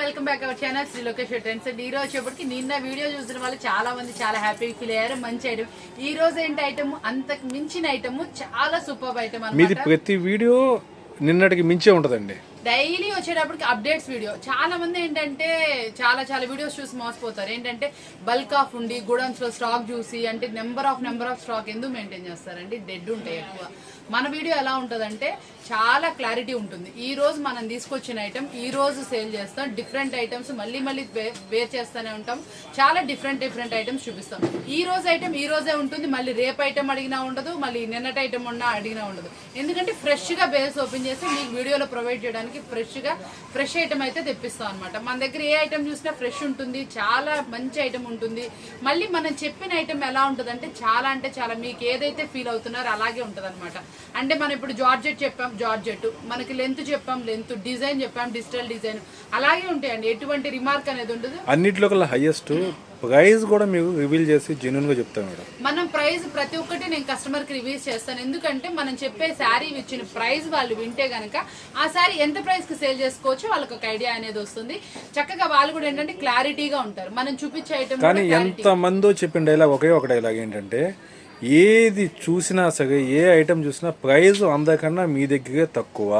Welcome back our channel Shri Lokesh trends. ఈ రోజు వచ్చేప్పటికి నిన్న వీడియో చూసిన వాళ్ళు చాలా మంది చాలా హ్యాపీ ఫీల్ అయ్యారు. మంచి ఐటమ్. ఈ రోజు ఏంటి ఐటమ్, అంతకు మించిన ఐటమ్, చాలా సూపర్ ఐటమ్ అన్నమాట. ప్రతి వీడియో నిన్నటికి మించే ఉంటదండి. డైలీ వచ్చేటప్పటికి అప్డేట్స్ వీడియో. చాలా మంది ఏంటంటే చాలా వీడియోస్ చూసి మోసపోతారు. ఏంటంటే బల్క్ ఆఫ్ ఉండి గోడౌన్స్ లో స్టాక్ చూసి అంటే నెంబర్ ఆఫ్ స్టాక్ ఎందుకు మెయింటైన్ చేస్తారండి? డెడ్ ఉంటాయి ఎక్కువ. మన వీడియో ఎలా ఉంటుందంటే చాలా క్లారిటీ ఉంటుంది. ఈ రోజు మనం తీసుకొచ్చిన ఐటమ్ ఈ రోజు సేల్ చేస్తాం. డిఫరెంట్ ఐటమ్స్ మళ్ళీ వేర్ చేస్తూనే ఉంటాం. చాలా డిఫరెంట్ ఐటమ్స్ చూపిస్తాం. ఈ రోజు ఐటమ్ ఈ రోజే ఉంటుంది. మళ్ళీ రేపు ఐటమ్ అడిగినా ఉండదు, మళ్ళీ నిన్నటి ఐటమ్ ఉన్నా అడిగినా ఉండదు. ఎందుకంటే ఫ్రెష్ గా బేస్ ఓపెన్ చేసి మీకు వీడియోలో ప్రొవైడ్ చేయడానికి ఫ్రెష్ ఐటమ్ అయితే తెప్పిస్తాం అనమాట. మన దగ్గర ఏ ఐటమ్ చూసినా ఫ్రెష్ ఉంటుంది. చాలా మంచి ఐటమ్ ఉంటుంది. మళ్ళీ మనం చెప్పిన ఐటమ్ ఎలా ఉంటుంది అంటే చాలా మీకు ఏదైతే ఫీల్ అవుతున్నారో అలాగే ఉంటుంది అనమాట. అంటే మనం ఇప్పుడు జార్జెట్ చెప్పాం, జార్జెట్ మనకి లెంత్ చెప్పాం, లెంత్ డిజైన్ చెప్పాం, డిజిటల్ డిజైన్ అలాగే ఉంటాయండి. ఎటువంటి రిమార్క్ అనేది ఉండదు. అన్నిట్లో కల్లా హైయెస్ట్ ప్రైస్ కూడా మీకు రివీల్ చేసి జెన్యూన్ గా చెప్తాం మేడం. మనం ప్రైస్ ప్రతి ఒక్కటి నేను కస్టమర్ కి రివీల్ చేస్తాను. ఎందుకంటే మనం చెప్పే శారీ ఇచ్చిన ప్రైస్ వాళ్ళు వింటే గనక ఆ శారీ ఎంత ప్రైస్ కి సేల్ చేసుకోవచ్చు వాళ్ళకి ఒక ఐడియా అనేది వస్తుంది. చక్కగా వాళ్ళు కూడా ఏంటంటే క్లారిటీగా ఉంటారు. మనం చూపించే ఐటమ్. కానీ ఎంత మందో చెప్పిన డైలాగ్ ఒకే ఒక డైలాగ్ ఏంటంటే, ఏది చూసినా సరే ఏ ఐటమ్ చూసినా ప్రైస్ అందరికన్నా మీ దగ్గరే తక్కువ.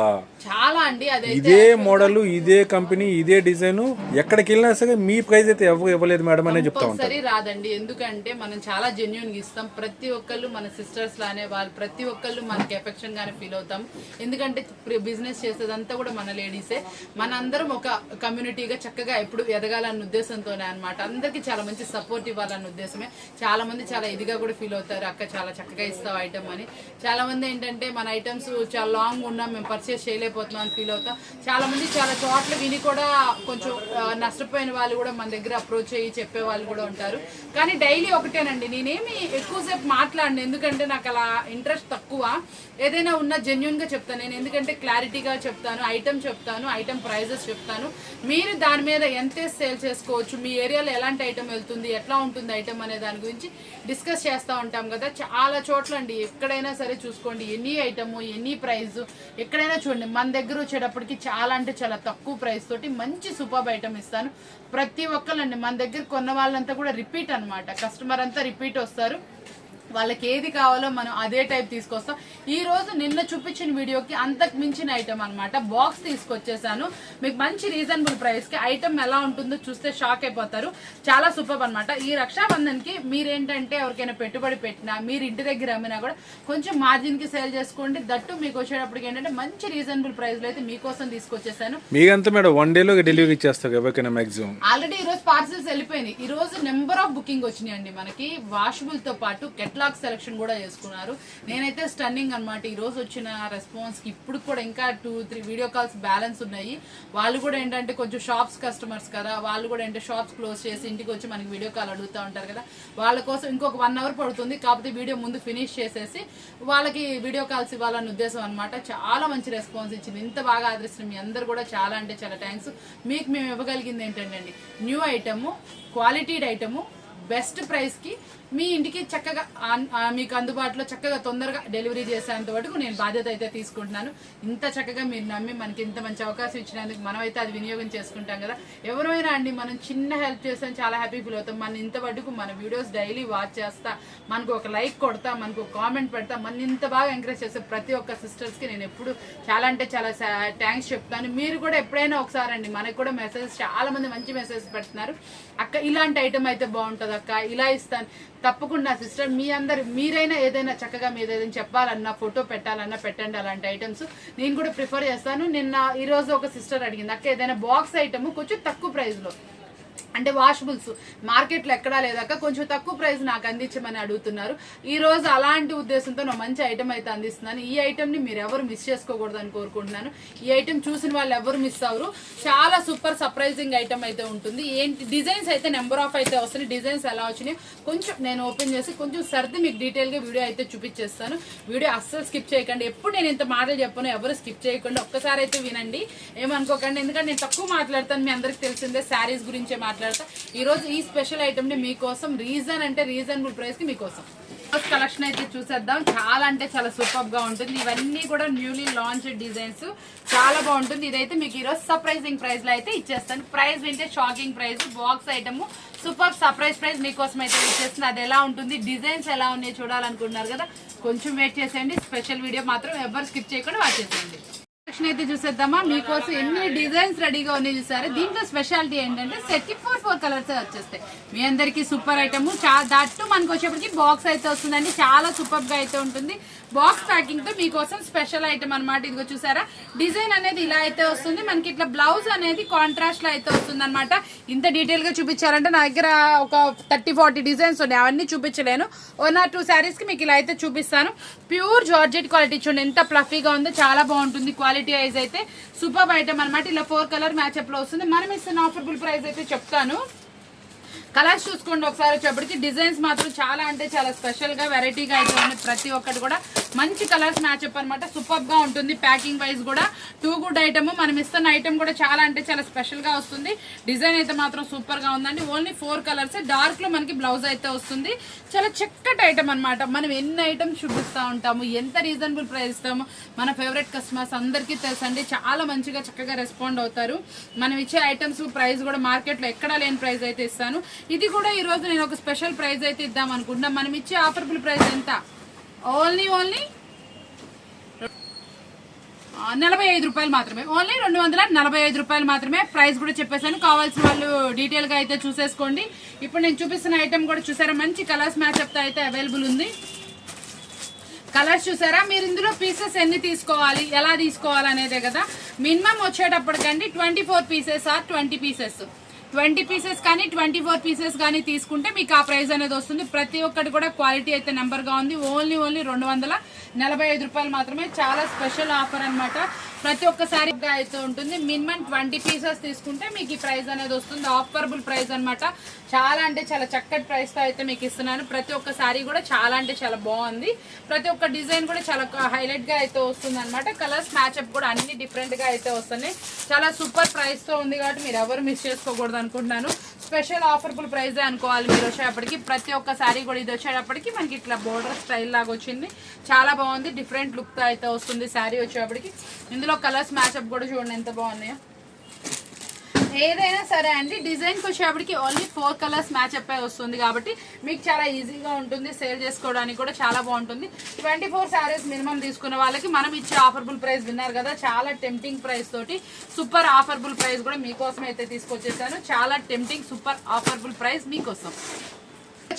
చాలా అండి. అదే ఇదే మోడల్, ఇదే కంపెనీ, ఇదే డిజైన్ ఎక్కడికి వెళ్ళినా సరే మీ ప్రైస్ అయితే ఎవరు ఇవ్వలేదు మేడం అనే చెప్తా ఉంటారు. సరే రాదండి. ఎందుకంటే మనం చాలా జెన్యూన్ గా ఇస్తాం. ప్రతి ఒక్కళ్ళు మన సిస్టర్స్ లానే వాళ్ళు ప్రతి ఒక్కళ్ళు మనకి ఎఫెక్షన్ గానే ఫీల్ అవుతాం. ఎందుకంటే బిజినెస్ చేసేదంతా కూడా మన లేడీసే. మన అందరం ఒక కమ్యూనిటీగా చక్కగా ఎప్పుడు ఎదగాలన్న ఉద్దేశంతోనే అనమాట. అందరికి చాలా మంచి సపోర్ట్ ఇవ్వాలన్న ఉద్దేశమే. చాలా మంది చాలా ఇదిగా కూడా ఫీల్ అవుతారు, అక్క చాలా చక్కగా ఇస్తావు ఐటమ్ అని. చాలా మంది ఏంటంటే మన ఐటమ్స్ చాలా లాంగ్ ఉన్నా మేము పర్చేస్ చేయలేకపోతున్నాం అని ఫీల్ అవుతాం. చాలా మంది చాలా చోట్ల విని కూడా కొంచెం నష్టపోయిన వాళ్ళు కూడా మన దగ్గర అప్రోచ్ అయ్యి చెప్పే వాళ్ళు కూడా ఉంటారు. కానీ డైలీ ఒకటేనండి, నేనేమి ఎక్కువసేపు మాట్లాడను. ఎందుకంటే నాకు అలా ఇంట్రెస్ట్ తక్కువ. ఏదైనా ఉన్నా జెన్యున్ గా చెప్తాను నేను. ఎందుకంటే క్లారిటీగా చెప్తాను, ఐటమ్ చెప్తాను, ఐటమ్ ప్రైజెస్ చెప్తాను. మీరు దాని మీద ఎంత సేల్ చేసుకోవచ్చు, మీ ఏరియాలో ఎలాంటి ఐటమ్ వెళ్తుంది, ఎట్లా ఉంటుంది ఐటమ్ అనే దాని గురించి డిస్కస్ చేస్తూ ఉంటాం కదా. చాలా చోట్ల అండి, ఎక్కడైనా సరే చూసుకోండి, ఎన్ని ఐటమ్ ఎన్ని ప్రైస్ ఎక్కడైనా చూడండి. మన దగ్గర వచ్చేటప్పటికి చాలా అంటే చాలా తక్కువ ప్రైస్ తోటి మంచి సూపర్ ఐటమ్ ఇస్తాను. ప్రతి ఒక్కళ్ళండి మన దగ్గర కొన్న వాళ్ళంతా కూడా రిపీట్ అనమాట. కస్టమర్ అంతా రిపీట్ వస్తారు. వాళ్ళకి ఏది కావాలో మనం అదే టైప్ తీసుకొస్తాం. ఈ రోజు నిన్న చూపించిన వీడియోకి అంతకు మించిన ఐటమ్ అనమాట. బాక్స్ తీసుకొచ్చేసాను మీకు మంచి రీజనబుల్ ప్రైస్ కి. ఐటమ్ ఎలా ఉంటుందో చూస్తే షాక్ అయిపోతారు. చాలా సూపర్ అనమాట. ఈ రక్షాబంధన్ కి మీరేంటంటే ఎవరికైనా పెట్టుబడి పెట్టినా, మీరు ఇంటి దగ్గర అమ్మినా కూడా కొంచెం మార్జిన్ కి సేల్ చేసుకోండి. దట్టు మీకు వచ్చేటప్పటికి ఏంటంటే మంచి రీజనబుల్ ప్రైస్ లో అయితే మీకోసం తీసుకొచ్చేసాను. మీకంతా మేడం వన్ డే లో డెలివరీ చేస్తారు ఎవరికైనా మాక్సిమం. ఆల్రెడీ ఈ రోజు పార్సల్స్ వెళ్ళిపోయినాయి. ఈ రోజు నెంబర్ ఆఫ్ బుకింగ్ వచ్చినాయండి మనకి. వాషబుల్ తో పాటు కెట్లాగ్ సెలక్షన్ కూడా చేసుకున్నారు. నేనైతే స్టన్నింగ్ అనమాట. ఈ రోజు వచ్చిన రెస్పాన్స్ కి ఇప్పుడు కూడా ఇంకా 2-3 వీడియో కాల్స్ బ్యాలెన్స్ ఉన్నాయి. వాళ్ళు కూడా ఏంటంటే కొంచెం షాప్స్ కస్టమర్స్ కదా, వాళ్ళు కూడా ఏంటంటే షాప్స్ క్లోజ్ చేసి ఇంటికి వచ్చి మనకి వీడియో కాల్ అడుగుతూ ఉంటారు కదా. వాళ్ళ కోసం ఇంకొక 1 అవర్ పడుతుంది. కాకపోతే వీడియో ముందు ఫినిష్ చేసేసి వాళ్ళకి వీడియో కాల్స్ ఇవ్వాలన్న ఉద్దేశం అనమాట. చాలా మంచి రెస్పాన్స్ ఇచ్చింది. ఇంత బాగా ఆదరిస్తున్న మీ అందరు కూడా చాలా అంటే చాలా థ్యాంక్స్. మీకు మేము ఇవ్వగలిగింది ఏంటంటే అండి, న్యూ ఐటము, క్వాలిటీడ్ ఐటము, బెస్ట్ ప్రైస్ కి మీ ఇంటికి చక్కగా మీకు అందుబాటులో చక్కగా తొందరగా డెలివరీ చేసేంత వరకు నేను బాధ్యత అయితే తీసుకుంటున్నాను. ఇంత చక్కగా మీరు నమ్మి మనకి ఇంత మంచి అవకాశం ఇచ్చినందుకు మనమైతే అది వినియోగం చేసుకుంటాం కదా. ఎవరైనా అండి మనం చిన్న హెల్ప్ చేస్తాం చాలా హ్యాపీ ఫీల్ అవుతాం. మన ఇంత వరకు మన వీడియోస్ డైలీ వాచ్ చేస్తా, మనకు ఒక లైక్ కొడతా, మనకు ఒక కామెంట్ పెడతా, మన ఇంత బాగా ఎంకరేజ్ చేస్తే ప్రతి ఒక్క సిస్టర్స్ కి నేను ఎప్పుడు చాలా అంటే చాలా థ్యాంక్స్ చెప్తాను. మీరు కూడా ఎప్పుడైనా ఒకసారి అండి, మనకు కూడా మెసేజ్ చాలా మంది మంచి మెసేజ్ పెడుతున్నారు. అక్క ఇలాంటి ఐటమ్ అయితే బాగుంటుంది అక్క, ఇలా ఇస్తాను. తప్పకుండా సిస్టర్ మీరైనా ఏదైనా చక్కగా మీరు ఏదైనా చెప్పాలన్నా, ఫోటో పెట్టాలన్నా పెట్టండి. అలాంటి ఐటమ్స్ నేను కూడా ప్రిఫర్ చేస్తాను. ఈ రోజు ఒక సిస్టర్ అడిగింది, అక్క ఏదైనా బాక్స్ ఐటమ్ కొంచెం తక్కువ ప్రైస్ లో అంటే వాషబుల్స్ మార్కెట్లో ఎక్కడా లేదాక కొంచెం తక్కువ ప్రైస్ నాకు అందించమని అడుగుతున్నారు. ఈ రోజు అలాంటి ఉద్దేశంతో నా మంచి ఐటమ్ అయితే అందిస్తున్నాను. ఈ ఐటమ్ ని మీరు ఎవరు మిస్ చేసుకోకూడదు అని కోరుకుంటున్నాను. ఈ ఐటమ్ చూసిన వాళ్ళు ఎవరు మిస్ అవరు. చాలా సూపర్ సర్ప్రైజింగ్ ఐటమ్ అయితే ఉంటుంది. ఏంటి డిజైన్స్ అయితే నెంబర్ ఆఫ్ అయితే వస్తున్నాయి. డిజైన్స్ ఎలా వచ్చినాయి కొంచెం నేను ఓపెన్ చేసి కొంచెం సర్ది మీకు డీటెయిల్ గా వీడియో అయితే చూపించేస్తాను. వీడియో అస్సలు స్కిప్ చేయకండి. ఎప్పుడు నేను ఇంత మాటలు చెప్పను, ఎవరు స్కిప్ చేయకుండా ఒక్కసారి అయితే వినండి, ఏమనుకోకండి. ఎందుకంటే నేను తక్కువ మాట్లాడతాను, మీ అందరికి తెలిసిందే శారీస్ గురించే మాట్లాడతా. ఈ రోజు ఈ స్పెషల్ ఐటమ్ ని మీకోసం రీజనబుల్ ప్రైస్ కి మీకోసం కలెక్షన్ అయితే చూసేద్దాం. చాలా అంటే చాలా సూపర్ గా ఉంటుంది. ఇవన్నీ కూడా న్యూలీ లాంచ్ డిజైన్స్, చాలా బాగుంటుంది. ఇదైతే మీకు ఈరోజు సర్ప్రైజింగ్ ప్రైస్ లో అయితే ఇచ్చేస్తాను. ప్రైస్ వింటే shocking price, box item super surprise price మీకోసం అయితే ఇచ్చేస్తుంది. అది ఎలా ఉంటుంది, డిజైన్స్ ఎలా ఉన్నాయి చూడాలనుకుంటున్నారు కదా, కొంచెం వెయిట్ చేసేయండి. స్పెషల్ వీడియో మాత్రం ఎవరు స్కిప్ చేయకుండా వాచ్ చేసేయండి. కలెక్షన్ అయితే చూసేద్దామా. మీకోసం ఎన్ని డిజైన్స్ రెడీగా ఉన్నాయి చూసారు. దీంట్లో స్పెషాలిటీ ఏంటంటే సెట్ 4 కలర్స్ వచ్చేస్తాయి. మీ అందరికి సూపర్ ఐటమ్. దట్టు మనకు వచ్చేప్పటికి బాక్స్ అయితే వస్తుందండి. చాలా సూపర్ గా అయితే ఉంటుంది. బాక్స్ ప్యాకింగ్ తో మీకోసం స్పెషల్ ఐటమ్ అనమాట. ఇదిగో చూసారా, డిజైన్ అనేది ఇలా అయితే వస్తుంది. మనకి ఇట్లా బ్లౌజ్ అనేది కాంట్రాస్ట్ లో అయితే వస్తుంది అనమాట. ఇంత డీటెయిల్ గా చూపించారంటే నా దగ్గర ఒక 30-40 డిజైన్స్ ఉన్నాయి, అవన్నీ చూపించలేను. 1 or 2 శారీస్ కి మీకు ఇలా అయితే చూపిస్తాను. ప్యూర్ జార్జెట్ క్వాలిటీ చూడండి ఎంత ఫ్లఫీగా ఉందో, చాలా బాగుంటుంది. క్వాలిటీ వైజ్ అయితే సూపర్ ఐటమ్ అనమాట. ఇలా 4 కలర్ మ్యాచ్అప్ లో వస్తుంది. మనం ఇస్తున్న ఆఫర్బుల్ ప్రైస్ అయితే చెప్తాను. కలర్స్ చూసుకోండి ఒకసారి వచ్చేప్పటికి. డిజైన్స్ మాత్రం చాలా అంటే చాలా స్పెషల్ గా వెరైటీగా అయితే ఉన్నాయి. ప్రతి ఒక్కటి కూడా మంచి కలర్స్ మ్యాచ్అప్ అనమాట. సూపర్ గా ఉంటుంది. ప్యాకింగ్ వైజ్ కూడా టూ గుడ్ ఐటమ్. మనం ఇస్తున్న ఐటమ్ కూడా చాలా అంటే చాలా స్పెషల్ గా వస్తుంది. డిజైన్ అయితే మాత్రం సూపర్ గా ఉందండి. Only 4 colours. డార్క్ లో మనకి బ్లౌజ్ అయితే వస్తుంది. చాలా చక్కటి ఐటమ్ అనమాట. మనం ఎన్ని ఐటమ్స్ చూపిస్తూ ఉంటాము, ఎంత రీజనబుల్ ప్రైస్ ఇస్తాము. మన ఫేవరెట్ కస్టమర్స్ అందరికీ తెలుసండి. చాలా మంచిగా చక్కగా రెస్పాండ్ అవుతారు. మనం ఇచ్చే ఐటమ్స్ ప్రైస్ కూడా మార్కెట్ లో ఎక్కడా లేని ప్రైస్ అయితే ఇస్తాను. ఇది కూడా ఈ రోజు నేను ఒక స్పెషల్ ప్రైస్ అయితే ఇద్దాం అనుకుంటున్నా. మనం ఇచ్చే ఆఫర్బుల్ ప్రైస్ ఎంత, ఓన్లీ 45 రూపాయలు మాత్రమే. ఓన్లీ 245 రూపాయలు మాత్రమే. ప్రైస్ కూడా చెప్పేసాను. కావాల్సిన వాళ్ళు డీటెయిల్ గా అయితే చూసేసుకోండి. ఇప్పుడు నేను చూపిస్తున్న ఐటమ్ కూడా చూసారా, మంచి కలర్స్ మ్యాచ్అప్ తో అయితే అవైలబుల్ ఉంది. కలర్స్ చూసారా. మీరు ఇందులో పీసెస్ ఎన్ని తీసుకోవాలి, ఎలా తీసుకోవాలి అనేదే కదా. మినిమం వచ్చేటప్పటికండి 24 పీసెస్ ఆర్ 20 పీసెస్. 20 పీసెస్ కానీ 24 పీసెస్ కానీ తీసుకుంటే మీకు ఆ ప్రైస్ అనేది వస్తుంది. ప్రతి ఒక్కటి కూడా క్వాలిటీ అయితే నెంబర్ గా ఉంది. ఓన్లీ 245 రూపాయలు మాత్రమే. చాలా స్పెషల్ ఆఫర్ అనమాట. ప్రతి ఒక్కసారి అయితే ఉంటుంది. మినిమం 20 పీసెస్ తీసుకుంటే మీకు ఈ ప్రైస్ అనేది వస్తుంది. ఆఫర్బుల్ ప్రైస్ అనమాట. చాలా అంటే చాలా చక్కటి ప్రైస్ తో అయితే మీకు ఇస్తున్నాను. ప్రతి ఒక్క సారీ కూడా చాలా అంటే చాలా బాగుంది. ప్రతి ఒక్క డిజైన్ కూడా చాలా హైలైట్ గా అయితే వస్తుంది అనమాట. కలర్స్ మ్యాచ్అప్ కూడా అన్ని డిఫరెంట్ గా అయితే వస్తున్నాయి. చాలా సూపర్ ప్రైస్ తో ఉంది కాబట్టి మీరు ఎవరు మిస్ చేసుకోకూడదు అనుకుంటున్నాను. స్పెషల్ ఆఫర్బుల్ ప్రైజే అనుకోవాలి. మీరు వచ్చేటప్పటికి ప్రతి ఒక్క సారీ కూడా ఇది వచ్చేటప్పటికి మనకి ఇట్లా బోర్డర్ స్టైల్ లాగా వచ్చింది. చాలా బాగుంది. డిఫరెంట్ లుక్ తో అయితే వస్తుంది శారీ వచ్చేటప్పటికి. ఇందులో కలర్స్ మ్యాచ్అప్ కూడా చూడండి ఎంత బాగున్నాయో. ఏదైనా సరే అండి, డిజైన్కి వచ్చేటప్పటికి ఓన్లీ 4 కలర్స్ మ్యాచ్అప్ అయి వస్తుంది కాబట్టి మీకు చాలా ఈజీగా ఉంటుంది. సేల్ చేసుకోవడానికి కూడా చాలా బాగుంటుంది. 24 శారీస్ మినిమం తీసుకున్న వాళ్ళకి మనం ఇచ్చే ఆఫర్బుల్ ప్రైస్ విన్నారు కదా. చాలా టెంప్టింగ్ ప్రైస్ తోటి సూపర్ ఆఫర్బుల్ ప్రైస్ కూడా మీకోసం అయితే తీసుకొచ్చేసాను. చాలా టెంప్టింగ్ సూపర్ ఆఫర్బుల్ ప్రైస్ మీకోసం.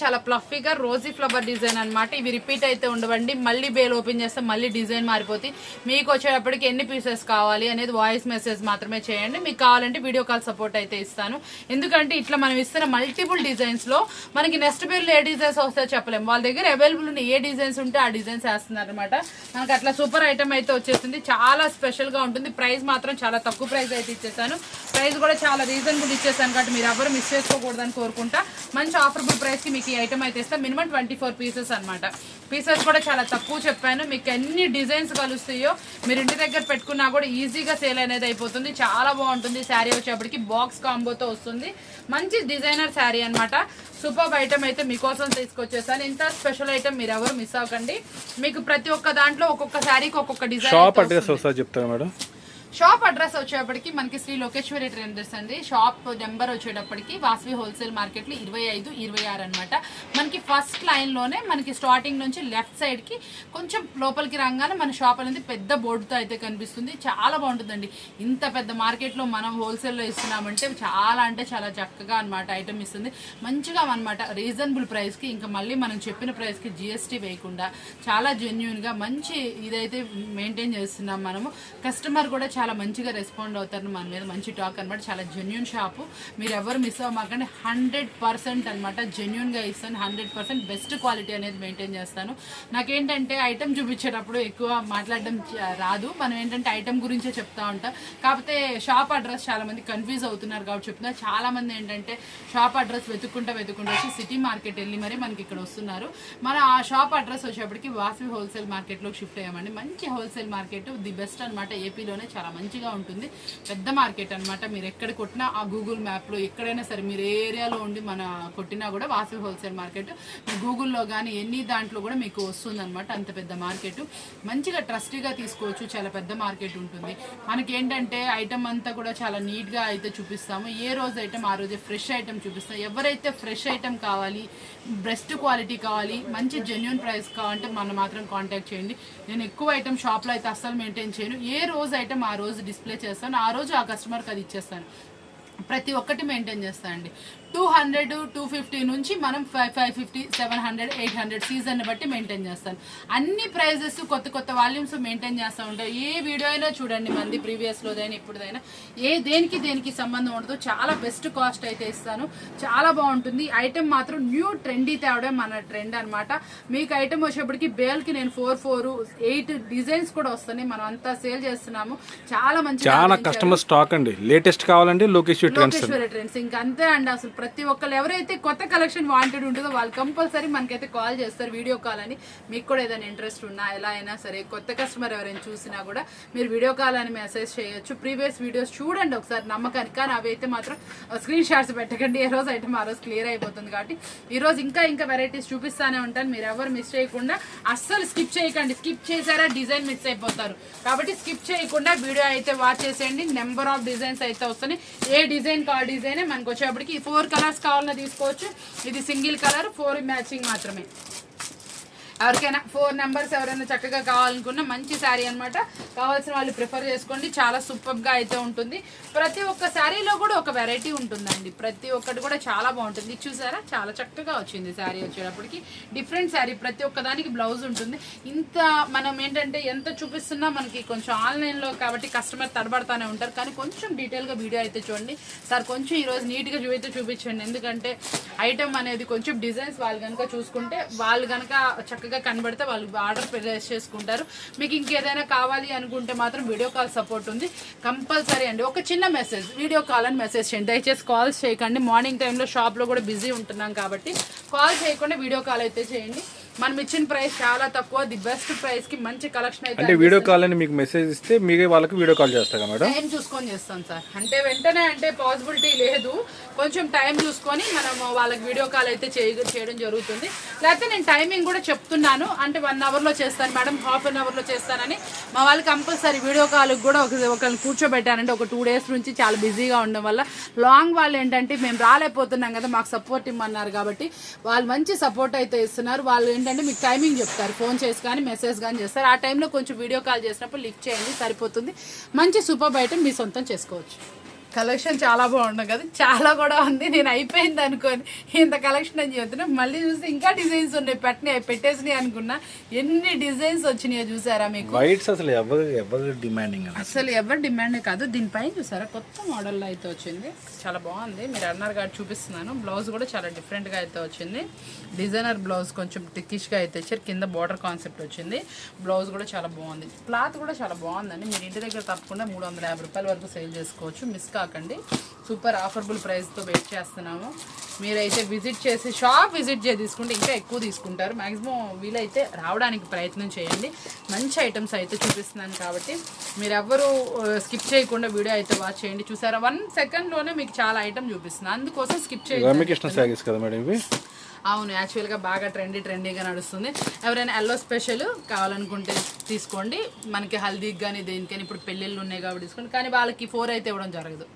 చాలా ఫ్లఫీగా రోజీ ఫ్లవర్ డిజైన్ అనమాట. ఇవి రిపీట్ అయితే ఉండవండి. మళ్ళీ బేల్ ఓపెన్ చేస్తే మళ్ళీ డిజైన్ మారిపోతుంది. మీకు వచ్చేటప్పటికి ఎన్ని పీసెస్ కావాలి అనేది వాయిస్ మెసేజ్ మాత్రమే చేయండి. మీకు కావాలంటే వీడియో కాల్ సపోర్ట్ అయితే ఇస్తాను. ఎందుకంటే ఇట్లా మనం ఇస్తున్న మల్టిపుల్ డిజైన్స్ లో మనకి నెక్స్ట్ బేల్ ఏ డిజైన్స్ వస్తాయో చెప్పలేము. వాళ్ళ దగ్గర అవైలబుల్ ఉన్న ఏ డిజైన్స్ ఉంటే ఆ డిజైన్స్ వేస్తున్నారు అనమాట. మనకి అట్లా సూపర్ ఐటమ్ అయితే వచ్చేస్తుంది. చాలా స్పెషల్ గా ఉంటుంది. ప్రైస్ మాత్రం చాలా తక్కువ ప్రైస్ అయితే ఇచ్చేసాను. ప్రైస్ కూడా చాలా రీజనబుల్ ఇచ్చేసాను కాబట్టి మీరు ఎవరు మిస్ చేసుకోకూడదని కోరుకుంటా. మంచి ఆఫర్బుల్ ప్రైస్ కి మీకు ఈ ఐటమ్ అయితే ఇస్తా. మినిమం 24 పీసెస్ అనమాట. పీసెస్ కూడా చాలా తక్కువ చెప్పాను. మీకు ఎన్ని డిజైన్స్ కలుస్తాయో మీరు ఇంటి దగ్గర పెట్టుకున్నా కూడా ఈజీగా సేల్ అనేది అయిపోతుంది. చాలా బాగుంటుంది. శారీ వచ్చేప్పటికి బాక్స్ కాంబోతో వస్తుంది. మంచి డిజైనర్ శారీ అనమాట. సూపర్ ఐటమ్ అయితే మీకోసం తీసుకొచ్చేసాను. ఇంత స్పెషల్ ఐటమ్ మీరు ఎవరు మిస్ అవ్వకండి. మీకు ప్రతి ఒక్క దాంట్లో ఒక్కొక్క శారీకి ఒక్కొక్క డిజైన్. చెప్తారా మేడం? షాప్ అడ్రస్ వచ్చేటప్పటికి మనకి శ్రీ లోకేశ్వరి ట్రేడర్స్ అండి. షాప్ నెంబర్ వచ్చేటప్పటికి వాసవి హోల్సేల్ మార్కెట్ లో 25, 26 అనమాట. మనకి ఫస్ట్ లైన్ లోనే మనకి స్టార్టింగ్ నుంచి లెఫ్ట్ సైడ్ కి కొంచెం లోపలికి రాగానే మన షాప్ అనేది పెద్ద బోర్డుతో అయితే కనిపిస్తుంది. చాలా బాగుంటుందండి. ఇంత పెద్ద మార్కెట్ లో మనం హోల్సేల్ లో ఇస్తున్నామంటే చాలా అంటే చాలా చక్కగా అనమాట ఐటమ్ ఇస్తుంది. మంచిగా అనమాట. రీజనబుల్ ప్రైస్ కి, ఇంకా మళ్ళీ మనం చెప్పిన ప్రైస్ కి GST వేయకుండా చాలా జెన్యూన్ గా మంచి ఇదైతే మెయింటైన్ చేస్తున్నాం మనము. కస్టమర్ కూడా చాలా మంచిగా రెస్పాండ్ అవుతారు మన మీద. మంచి టాక్ అనమాట. చాలా జెన్యూన్ షాపు. మీరు ఎవరు మిస్ అవ్వమాకండి. 100% అనమాట జెన్యూన్ గా ఇస్తాను. 100% బెస్ట్ క్వాలిటీ అనేది మెయింటైన్ చేస్తాను. నాకేంటంటే ఐటమ్ చూపించేటప్పుడు ఎక్కువ మాట్లాడడం రాదు. మనం ఏంటంటే ఐటమ్ గురించే చెప్తా ఉంటాం. కాకపోతే షాప్ అడ్రస్ చాలా మంది కన్ఫ్యూజ్ అవుతున్నారు కాబట్టి చెప్తున్నా. చాలా మంది ఏంటంటే షాప్ అడ్రస్ వెతుక్కుంటా వచ్చి సిటీ మార్కెట్ వెళ్ళి మరి మనకి ఇక్కడ వస్తున్నారు. మన ఆ షాప్ అడ్రస్ వచ్చేప్పటికి వాసవి హోల్సేల్ మార్కెట్ లో షిఫ్ట్ అయ్యామండి. మంచి హోల్సేల్ మార్కెట్, ది బెస్ట్ అనమాట. ఏపీలోనే చాలా చాలా మంచిగా ఉంటుంది. పెద్ద మార్కెట్ అనమాట. మీరు ఎక్కడ కొట్టినా ఆ గూగుల్ మ్యాప్లో ఎక్కడైనా సరే మీరు ఏ ఏరియాలో ఉండి మన కొట్టినా కూడా వాసవి హోల్సేల్ మార్కెట్ గూగుల్లో కానీ ఎన్ని దాంట్లో కూడా మీకు వస్తుంది అనమాట. అంత పెద్ద మార్కెట్, మంచిగా ట్రస్టీగా తీసుకోవచ్చు. చాలా పెద్ద మార్కెట్ ఉంటుంది. మనకి ఏంటంటే ఐటమ్ అంతా కూడా చాలా నీట్గా అయితే చూపిస్తాము. ఏ రోజు ఐటమ్ ఆ రోజే ఫ్రెష్ ఐటమ్ చూపిస్తాం. ఎవరైతే ఫ్రెష్ ఐటమ్ కావాలి, బెస్ట్ క్వాలిటీ కావాలి, మంచి జెన్యూన్ ప్రైస్ కావాలంటే మనం మాత్రం కాంటాక్ట్ చేయండి. నేను ఎక్కువ ఐటమ్ షాప్లో అయితే అస్సలు మెయింటైన్ చేయను. ఏ రోజు ఐటమ్ ఆ రోజు డిస్ప్లే చేస్తాను, ఆ రోజు ఆ కస్టమర్కి అది ఇచ్చేస్తాను. ప్రతి ఒక్కటి మెయింటైన్ చేస్తానండి. 200, 250 నుంచి మనం 550, 700, 800 సీజన్ బట్టి మెయింటైన్ చేస్తాను. అన్ని ప్రైజెస్ కొత్త కొత్త వాల్యూమ్స్ మెయింటైన్ చేస్తూ ఉంటాయి. ఏ వీడియో అయినా చూడండి, మంది ప్రీవియస్లోదైనా ఇప్పుడుదైనా దేనికి సంబంధం ఉండదు. చాలా బెస్ట్ కాస్ట్ అయితే ఇస్తాను. చాలా బాగుంటుంది. ఐటమ్ మాత్రం న్యూ ట్రెండీ తేవడం మన ట్రెండ్ అనమాట. మీకు ఐటమ్ వచ్చేప్పటికి బేల్కి నేను 4, 8 డిజైన్స్ కూడా వస్తున్నాయి. మనం అంతా సేల్ చేస్తున్నాము. చాలా మంచి కస్టమర్ స్టాక్ అండి. లేటెస్ట్ కావాలంటే లోకేశ్వరి ట్రెండ్స్ ఇంకా అంతే అండి. అసలు ప్రతి ఒక్కరు ఎవరైతే కొత్త కలెక్షన్ వాంటెడ్ ఉంటుందో వాళ్ళు కంపల్సరీ మనకైతే కాల్ చేస్తారు, వీడియో కాల్ అని. మీకు కూడా ఏదైనా ఇంట్రెస్ట్ ఉన్నా ఎలా అయినా సరే, కొత్త కస్టమర్ ఎవరైనా చూసినా కూడా మీరు వీడియో కాల్ అని మెసేజ్ చేయొచ్చు. ప్రీవియస్ వీడియోస్ చూడండి ఒకసారి నమ్మకానికి. కానీ అవి అయితే మాత్రం స్క్రీన్ షాట్స్ పెట్టకండి. ఏ రోజు ఐటమ్ ఆ రోజు క్లియర్ అయిపోతుంది. కాబట్టి ఈ రోజు ఇంకా వెరైటీస్ చూపిస్తానే ఉంటాను. మీరు ఎవరు మిస్ చేయకుండా అస్సలు స్కిప్ చేయకండి. స్కిప్ చేశారా డిజైన్ మిస్ అయిపోతారు. కాబట్టి స్కిప్ చేయకుండా వీడియో అయితే వాచ్ చేసేయండి. నెంబర్ ఆఫ్ డిజైన్స్ అయితే వస్తున్నాయి. ఏ డిజైన్ కా డిజైనే మనకు వచ్చేప్పటికి 4 కలర్స్ కావాలన్నా తీసుకోవచ్చు. ఇది సింగిల్ కలర్, 4 మ్యాచింగ్ మాత్రమే. ఎవరికైనా 4 నెంబర్స్ ఎవరైనా చక్కగా కావాలనుకున్నా మంచి శారీ అనమాట. కావాల్సిన వాళ్ళు ప్రిఫర్ చేసుకోండి. చాలా సూపర్గా అయితే ఉంటుంది. ప్రతి ఒక్క శారీలో కూడా ఒక వెరైటీ ఉంటుందండి. ప్రతి ఒక్కటి కూడా చాలా బాగుంటుంది. చూసారా చాలా చక్కగా వచ్చింది శారీ వచ్చేటప్పటికి. డిఫరెంట్ శారీ, ప్రతి ఒక్క దానికి బ్లౌజ్ ఉంటుంది. ఇంత మనం ఏంటంటే ఎంత చూపిస్తున్నా మనకి కొంచెం ఆన్లైన్లో కాబట్టి కస్టమర్ తడబడతానే ఉంటారు. కానీ కొంచెం డీటెయిల్గా వీడియో అయితే చూడండి సార్. కొంచెం ఈరోజు నీట్గా అయితే చూపించండి. ఎందుకంటే ఐటమ్ అనేది కొంచెం డిజైన్స్ వాళ్ళు కనుక చూసుకుంటే, వాళ్ళు కనుక చక్కగా కనబడితే వాళ్ళు ఆర్డర్ ప్లేస్ చేసుకుంటారు. మీకు ఇంకేదైనా కావాలి అనుకుంటే మాత్రం వీడియో కాల్ సపోర్ట్ ఉంది కంపల్సరీ అండి. ఒక చిన్న మెసేజ్, వీడియో కాల్ అని మెసేజ్ చేయండి. దయచేసి కాల్స్ చేయకండి. మార్నింగ్ టైంలో షాప్లో కూడా బిజీ ఉంటున్నాం కాబట్టి కాల్ చేయకుండా వీడియో కాల్ అయితే చేయండి. మనం ఇచ్చిన ప్రైస్ చాలా తక్కువ. ది బెస్ట్ ప్రైస్ కి మంచి కలెక్షన్ అయితే. అంటే వీడియో కాల్ అని మీకు మెసేజ్ ఇస్తే మీరే వాళ్ళకి వీడియో కాల్ చేస్తారా మేడం? టైం చూసుకొని చేస్తాం సార్. అంటే వెంటనే అంటే పాసిబిలిటీ లేదు. కొంచెం టైం చూసుకొని మనం వాళ్ళకి వీడియో కాల్ అయితే చేయడం జరుగుతుంది. లేకపోతే నేను టైమింగ్ కూడా చెప్తున్నాను. అంటే 1 అవర్లో చేస్తాను మేడం, హాఫ్ అన్ అవర్లో చేస్తానని మా వాళ్ళు కంపల్సరీ వీడియో కాల్కి కూడా ఒకరిని కూర్చోబెట్టానంటే ఒక 2 డేస్ నుంచి చాలా బిజీగా ఉండడం వల్ల లాంగ్ వాళ్ళు ఏంటంటే మేము రాలేకపోతున్నాం కదా, మాకు సపోర్ట్ ఇమ్మన్నారు కాబట్టి వాళ్ళు మంచి సపోర్ట్ అయితే ఇస్తున్నారు. వాళ్ళు ఏంటంటే మీకు టైమింగ్ చెప్తారు, ఫోన్ చేసి కానీ మెసేజ్ కానీ చేస్తారు. ఆ టైంలో కొంచెం వీడియో కాల్ చేసినప్పుడు లిఫ్ట్ చేయండి, సరిపోతుంది. మంచి సూపర్ ఐటమ్ మీ సొంతం చేసుకోవచ్చు. కలెక్షన్ చాలా బాగుంది కదా, చాలా కూడా ఉంది. నేను అయిపోయింది అనుకోని ఇంత కలెక్షన్ అని చెప్తున్నా. మళ్ళీ చూస్తే ఇంకా డిజైన్స్ ఉన్నాయి, పెట్టేసినాయి అనుకున్నా. ఎన్ని డిజైన్స్ వచ్చినాయో చూసారా మీకు. వైట్స్ అసలు ఎవరు డిమాండింగ్, అసలు ఎవరు డిమాండే కాదు. దీనిపైన చూసారా కొత్త మోడల్లో అయితే వచ్చింది, చాలా బాగుంది. మీరు అన్నారు కాబట్టి చూపిస్తున్నాను. బ్లౌజ్ కూడా చాలా డిఫరెంట్గా అయితే వచ్చింది. డిజైనర్ బ్లౌజ్ కొంచెం టిక్కిష్గా అయితే ఇచ్చారు. కింద బార్డర్ కాన్సెప్ట్ వచ్చింది. బ్లౌజ్ కూడా చాలా బాగుంది. క్లాత్ కూడా చాలా బాగుందండి. మీరు ఇంటి దగ్గర తప్పకుండా 350 రూపాయల వరకు సేల్ చేసుకోవచ్చు. మిస్ కాకండి. సూపర్ ఆఫర్బుల్ ప్రైస్తో వెయిట్ చేస్తున్నాము. మీరైతే విజిట్ చేసి షాప్ విజిట్ చేసి తీసుకుంటే ఇంకా ఎక్కువ తీసుకుంటారు. మ్యాక్సిమం వీలైతే రావడానికి ప్రయత్నం చేయండి. మంచి ఐటమ్స్ అయితే చూపిస్తున్నాను కాబట్టి మీరు ఎవ్వరూ స్కిప్ చేయకుండా వీడియో అయితే వాచ్ చేయండి. చూసారా 1 సెకండ్లోనే మీకు చాలా ఐటమ్ చూపిస్తున్నాను, అందుకోసం స్కిప్ చేయండి. అవును, యాక్చువల్గా బాగా ట్రెండీగా నడుస్తుంది. ఎవరైనా ఎల్లో స్పెషల్ కావాలనుకుంటే తీసుకోండి. మనకి హల్దీకి కానీ దేనికని ఇప్పుడు పెళ్ళిళ్ళు ఉన్నాయి కాబట్టి తీసుకోండి. కానీ వాళ్ళకి 4 అయితే ఇవ్వడం జరగదు.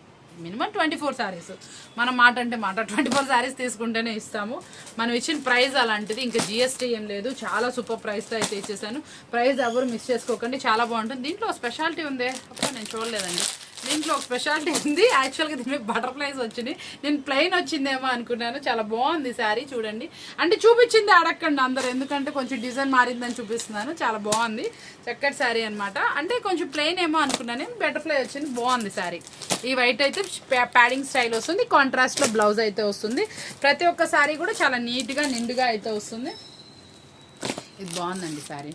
మినిమం 24 శారీస్. మనం మాట 24 శారీస్ తీసుకుంటేనే ఇస్తాము. మనం ఇచ్చిన ప్రైస్ అలాంటిది. ఇంకా జిఎస్టీ ఏం లేదు. చాలా సూపర్ ప్రైస్తో అయితే ఇచ్చేసాను. ప్రైస్ ఎవరు మిస్ చేసుకోకండి, చాలా బాగుంటుంది. దీంట్లో స్పెషాలిటీ ఉంది, నేను చూడలేదండి. దీంట్లో ఒక స్పెషాలిటీ ఉంది. యాక్చువల్గా దీని మీద బటర్ఫ్లైస్ వచ్చినాయి. నేను ప్లెయిన్ వచ్చిందేమో అనుకున్నాను. చాలా బాగుంది శారీ చూడండి. అంటే చూపించింది అడగండి అందరు, ఎందుకంటే కొంచెం డిజైన్ మారిందని చూపిస్తున్నాను. చాలా బాగుంది, చక్కటి శారీ అనమాట. అంటే కొంచెం ప్లెయిన్ ఏమో అనుకున్నాను, బటర్ఫ్లై వచ్చింది. బాగుంది శారీ. ఈ వైట్ అయితే ప్యాడింగ్ స్టైల్ వస్తుంది. కాంట్రాస్ట్లో బ్లౌజ్ అయితే వస్తుంది. ప్రతి ఒక్క శారీ కూడా చాలా నీట్గా నిండుగా అయితే వస్తుంది. ఇది బాగుందండి శారీ.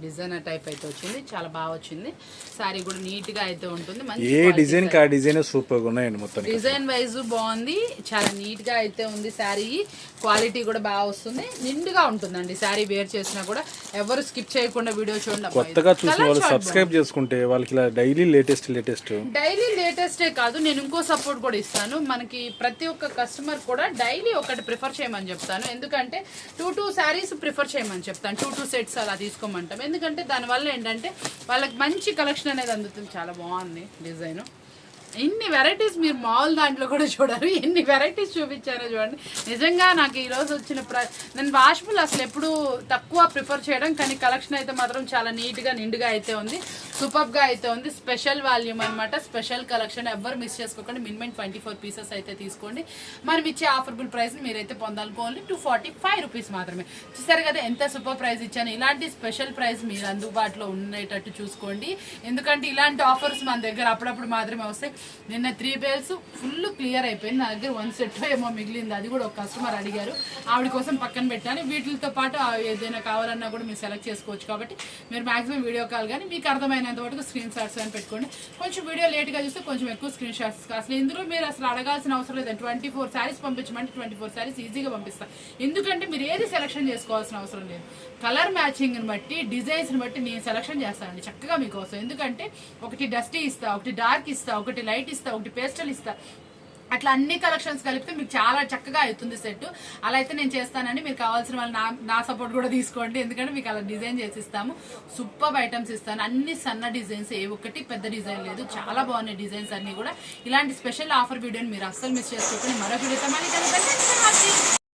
డిజైనర్ టైప్ అయితే వచ్చింది, చాలా బాగా వచ్చింది. శారీ కూడా నీట్ గా అయితే ఉంటుంది. ఏ డిజైన్ కి ఆ డిజైన్ సూపర్ గా ఉన్నాయండి. మొత్తం డిజైన్ వైజ్ బాగుంది, చాలా నీట్ గా అయితే ఉంది. శారీ క్వాలిటీ కూడా బాగా వస్తుంది, నిండుగా ఉంటుందండి. శారీ వేర్ చేసినా కూడా ఎవరు స్కిప్ చేయకుండా వీడియో చూడండి. కొత్తగా చూసి వాళ్ళు సబ్స్క్రైబ్ చేసుకుంటే వాళ్ళకి ఇలా డైలీ డైలీ లేటెస్టే కాదు, నేను ఇంకో సపోర్ట్ కూడా ఇస్తాను. మనకి ప్రతి ఒక్క కస్టమర్ కూడా డైలీ ఒకటి ప్రిఫర్ చేయమని చెప్తాను. ఎందుకంటే 2 శారీస్ ప్రిఫర్ చేయమని చెప్తాను, 2 సెట్స్ అలా తీసుకోమంటాం. ఎందుకంటే దానివల్ల ఏంటంటే వాళ్ళకి మంచి కలెక్షన్ అనేది అందుతుంది. చాలా బాగుంది డిజైన్. ఎన్ని వెరైటీస్ మీరు మామూలు దాంట్లో కూడా చూడరు, ఎన్ని వెరైటీస్ చూపించారో చూడండి. నిజంగా నాకు ఈరోజు వచ్చిన నేను వాషబుల్ అసలు ఎప్పుడు తక్కువ ప్రిఫర్ చేయడం, కానీ కలెక్షన్ అయితే మాత్రం చాలా నీట్గా నిండుగా అయితే ఉంది, సూపర్గా అయితే ఉంది. స్పెషల్ వాల్యూమ్ అనమాట, స్పెషల్ కలెక్షన్. ఎవ్వరు మిస్ చేసుకోకండి. మినిమం 24 పీసెస్ అయితే తీసుకోండి. మనం ఇచ్చే ఆఫర్బుల్ ప్రైస్ మీరైతే పొందాలనుకోవాలి 245 రూపీస్ మాత్రమే. చూసారు కదా ఎంత సూపర్ ప్రైస్ ఇచ్చాను. ఇలాంటి స్పెషల్ ప్రైస్ మీరు అందుబాటులో ఉండేటట్టు చూసుకోండి. ఎందుకంటే ఇలాంటి ఆఫర్స్ మన దగ్గర అప్పుడప్పుడు మాత్రమే వస్తాయి. నిన్న 3 బేల్స్ ఫుల్ క్లియర్ అయిపోయింది. నా దగ్గర 1 సెట్ ఏమో మిగిలింది, అది కూడా ఒక కస్టమర్ అడిగారు, ఆవిడ కోసం పక్కన పెట్టాను. వీటితో పాటు ఏదైనా కావాలన్నా కూడా మీరు సెలెక్ట్ చేసుకోవచ్చు. కాబట్టి మీరు మాక్సిమం వీడియో కాల్ కానీ మీకు అర్థమైనంత వరకు స్క్రీన్ షాట్స్ అని పెట్టుకోండి. కొంచెం వీడియో లేట్గా చూస్తే కొంచెం ఎక్కువ స్క్రీన్ షాట్స్. అసలు ఇందులో మీరు అసలు అడగాల్సిన అవసరం లేదు. 24 శారీస్ పంపించమంటే 24 శారీస్ ఈజీగా పంపిస్తాను. ఎందుకంటే మీరు ఏది సెలెక్షన్ చేసుకోవాల్సిన అవసరం లేదు. కలర్ మ్యాచింగ్ని బట్టి, డిజైన్స్ని బట్టి నేను సెలెక్షన్ చేస్తానండి చక్కగా మీకోసం. ఎందుకంటే ఒకటి డస్టీ ఇస్తా, ఒకటి డార్క్ ఇస్తా, ఒకటి లైట్ ఇస్తా, ఒకటి పేస్టల్ ఇస్తా. అట్లా అన్ని కలెక్షన్స్ కలిపితే మీకు చాలా చక్కగా అవుతుంది సెట్. అలా అయితే నేను చేస్తానండి. మీరు కావాల్సిన వాళ్ళు నా సపోర్ట్ కూడా తీసుకోండి. ఎందుకంటే మీకు అలా డిజైన్ చేసి ఇస్తాము. సూపర్ ఐటమ్స్ ఇస్తాను. అన్ని సన్న డిజైన్స్, ఏ ఒక్కటి పెద్ద డిజైన్ లేదు. చాలా బాగున్నాయి డిజైన్స్ అన్ని కూడా. ఇలాంటి స్పెషల్ ఆఫర్ వీడియోని మీరు అస్సలు మిస్ చేసుకోకండి. మరో వీడియోతో మళ్ళీ కలుద్దాం.